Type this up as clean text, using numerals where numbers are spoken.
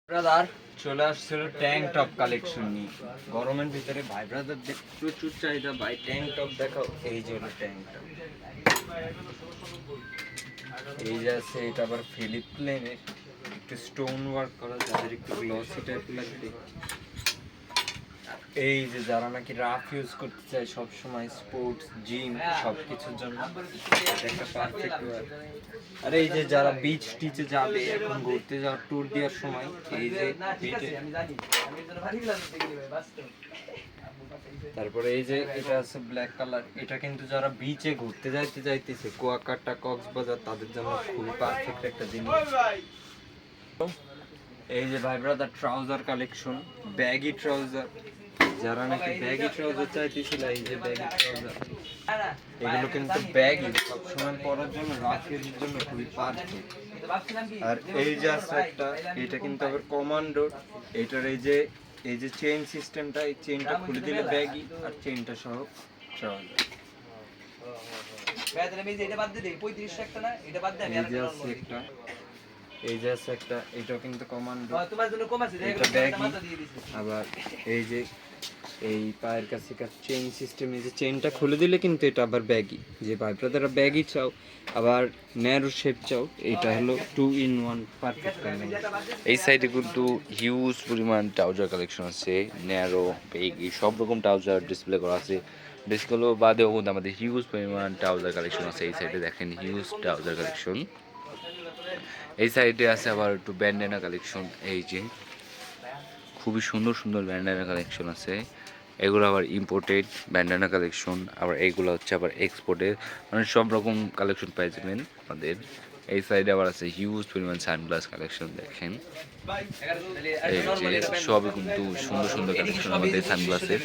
Brother চলে আসছিল tank top collection নিয়ে। গরমের ভিতরে ভাই ব্রাদারদের প্রচুর চাহিদা। ভাই ট্যাঙ্ক টপ দেখাও। এই যে হলো ট্যাঙ্ক টপ, এই যে আছে। এটা আবার ফিলিপ প্লেনের, একটু স্টোন ওয়ার্ক করা, যাদের একটু গ্লসি টাইপ লাগবে। এই যে যারা নাকি রাফ ইউজ করতে চায় সবসময়, স্পোর্টস জিম সব কিছুর জন্য এটা একটা পারফেক্ট ওয়ার। আর এই যে যারা বিচ টিচে যাবে এখন ঘুরতে যাওয়ার ট্যুর দেওয়ার সময়, এই যে বিচে। তারপরে এই যে এটা আছে ব্ল্যাক কালার, এটা কিন্তু যারা বিচে ঘুরতে যাইতেছে কুয়াকাটা কক্সবাজার, তাদের জন্য খুবই পারফেক্ট একটা জিনিস। এই যে ভাই brother trouser collection, baggy trouser, যারা নাকি ব্যাগি ট্রাউজার চাইতেছিল, এই যে ব্যাগি ট্রাউজার। এগুলো কিন্তু ব্যাগি সবসময় পরার জন্য, রাফের জন্য খুবই পারফেক্ট। আর এই যে আছে একটা, এটা কিন্তু আবার কমান্ডো। এটার এই যে চেইন সিস্টেমটা, এই চেইনটা খুলে দিলে ব্যাগি, আর চেইনটা সহ ট্রাউজার। এই যে আছে একটা, এটাও কিন্তু কমান্ডো, এটা ব্যাগি। আবার এই যে এই পায়ের কাছে চেইন সিস্টেম, এই যে চেইনটা খুলে দিলে কিন্তু এটা আবার ব্যাগি। যে ভাই ব্রাদাররা ব্যাগি চাও আবার ন্যারো শেপ চাও, এটা হলো 2 in 1 পারফেক্ট কম্বিনেশন। এই সাইডে কিন্তু হিউজ পরিমাণ ট্রাউজার কালেকশন আছে, ন্যারো বেগি সব রকম ট্রাউজার ডিসপ্লে করা আছে। ডিসগুলো বাদেও কিন্তু আমাদের হিউজ পরিমাণ ট্রাউজার কালেকশন আছে। এই সাইডে দেখেন হিউজ ট্রাউজার কালেকশন। এই সাইডে আছে আবার একটু ব্যান্ডেনা কালেকশন। এই যে খুবই সুন্দর সুন্দর ব্যান্ডেনা কালেকশন আছে। এগুলো আবার ইম্পোর্টেড ব্যান্ডেনা কালেকশন, আবার এইগুলো হচ্ছে আবার এক্সপোর্টেড, মানে সব রকম কালেকশন পাই যাবেন আমাদের। এই সাইডে আবার আছে হিউজ পরিমাণ সানগ্লাস কালেকশন। দেখেন এই যে সবই কিন্তু সুন্দর সুন্দর কালেকশন আমাদের সানগ্লাসের।